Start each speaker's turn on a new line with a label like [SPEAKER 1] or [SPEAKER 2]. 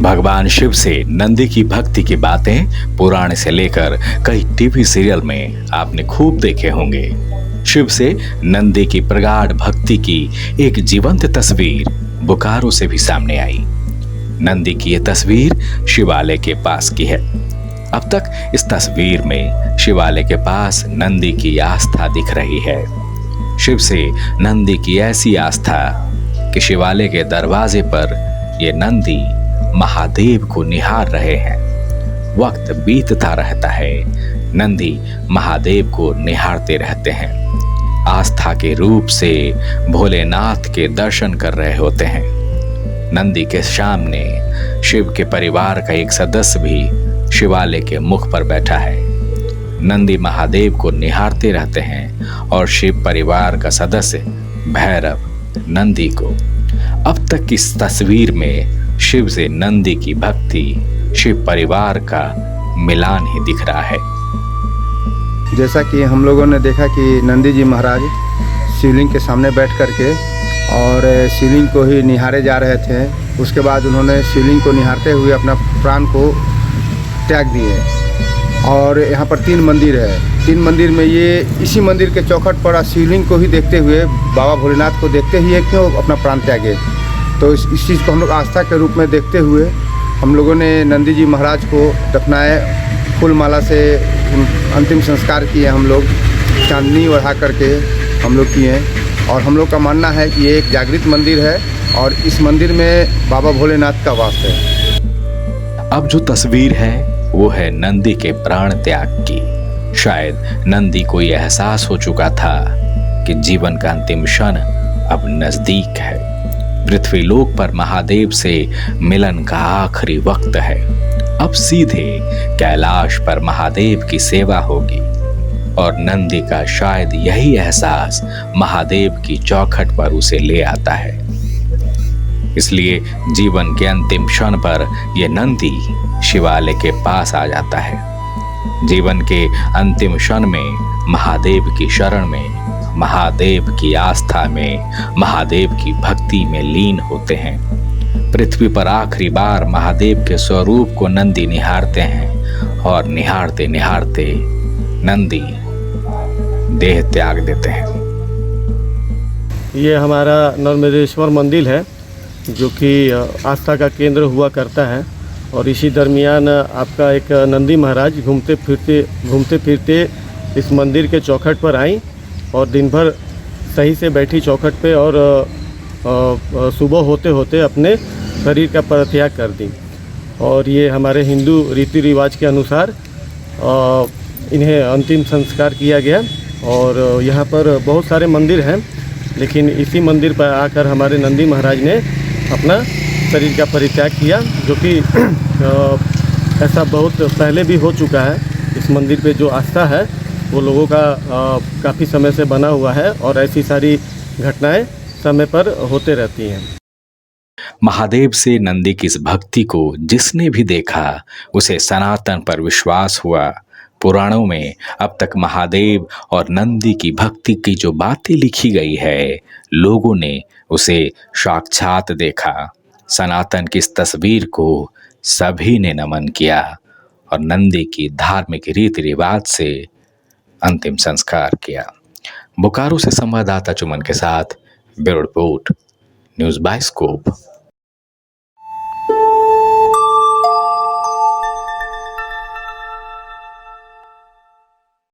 [SPEAKER 1] भगवान शिव से नंदी की भक्ति की बातें पुराण से लेकर कई टीवी सीरियल में आपने खूब देखे होंगे। शिव से नंदी की प्रगाढ़ भक्ति की एक जीवंत तस्वीर बोकारो से भी सामने आई। नंदी की यह तस्वीर शिवालय के पास की है। अब तक इस तस्वीर में शिवालय के पास नंदी की आस्था दिख रही है। शिव से नंदी की ऐसी आस्था कि शिवालय के दरवाजे पर ये नंदी महादेव को निहार रहे हैं। वक्त बीतता रहता है, नंदी महादेव को निहारते रहते हैं। आस्था के रूप से भोलेनाथ के दर्शन कर रहे होते हैं। नंदी के सामने शिव के परिवार का एक सदस्य भी शिवालय के मुख पर बैठा है। नंदी महादेव को निहारते रहते हैं और शिव परिवार का सदस्य भैरव नंदी को। अब तक इस तस्वीर में शिव से नंदी की भक्ति, शिव परिवार का मिलान ही दिख रहा है।
[SPEAKER 2] जैसा कि हम लोगों ने देखा कि नंदी जी महाराज शिवलिंग के सामने बैठ करके और शिवलिंग को ही निहारे जा रहे थे। उसके बाद उन्होंने शिवलिंग को निहारते हुए अपना प्राण को त्याग दिए। और यहाँ पर 3 मंदिर है। 3 मंदिर में ये इसी मंदिर के चौखट पर शिवलिंग को ही देखते हुए, बाबा भोलेनाथ को देखते ही क्यों अपना प्राण त्यागे। तो इस चीज़ को हम लोग आस्था के रूप में देखते हुए हम लोगों ने नंदी जी महाराज को दफनाए, फूल माला से अंतिम संस्कार किए। हम लोग चांदनी ओढ़ा करके हम लोग किए। और हम लोग का मानना है कि ये एक जागृत मंदिर है और इस मंदिर में बाबा भोलेनाथ का वास है।
[SPEAKER 1] अब जो तस्वीर है वो है नंदी के प्राण त्याग की। शायद नंदी को यह एहसास हो चुका था कि जीवन का अंतिम क्षण अब नजदीक है। पृथ्वी लोक पर महादेव से मिलन का आखिरी वक्त है। अब सीधे कैलाश पर महादेव की सेवा होगी। और नंदी का शायद यही एहसास महादेव की चौखट पर उसे ले आता है। इसलिए जीवन के अंतिम क्षण पर यह नंदी शिवालय के पास आ जाता है। जीवन के अंतिम क्षण में महादेव की शरण में, महादेव की आस्था में, महादेव की भक्ति में लीन होते हैं। पृथ्वी पर आखिरी बार महादेव के स्वरूप को नंदी निहारते हैं और निहारते निहारते नंदी देह त्याग देते हैं।
[SPEAKER 3] ये हमारा नर्मदेश्वर मंदिर है जो कि आस्था का केंद्र हुआ करता है। और इसी दरमियान आपका एक नंदी महाराज घूमते फिरते इस मंदिर के चौखट पर आई और दिन भर सही से बैठी चौखट पे और सुबह होते होते अपने शरीर का परित्याग कर दी। और ये हमारे हिंदू रीति रिवाज के अनुसार इन्हें अंतिम संस्कार किया गया। और यहाँ पर बहुत सारे मंदिर हैं, लेकिन इसी मंदिर पर आकर हमारे नंदी महाराज ने अपना शरीर का परित्याग किया, जो कि ऐसा बहुत पहले भी हो चुका है। इस मंदिर पे जो आस्था है वो लोगों का काफ़ी समय से बना हुआ है और ऐसी सारी घटनाएं समय पर होते रहती हैं।
[SPEAKER 1] महादेव से नंदी की इस भक्ति को जिसने भी देखा उसे सनातन पर विश्वास हुआ। पुराणों में अब तक महादेव और नंदी की भक्ति की जो बातें लिखी गई है, लोगों ने उसे साक्षात देखा। सनातन की इस तस्वीर को सभी ने नमन किया और नंदी की धार्मिक रीति रिवाज से अंतिम संस्कार किया। बोकारो से संवाददाता चुमन के साथ ब्यूरो रिपोर्ट, न्यूज़ बाइस्कोप।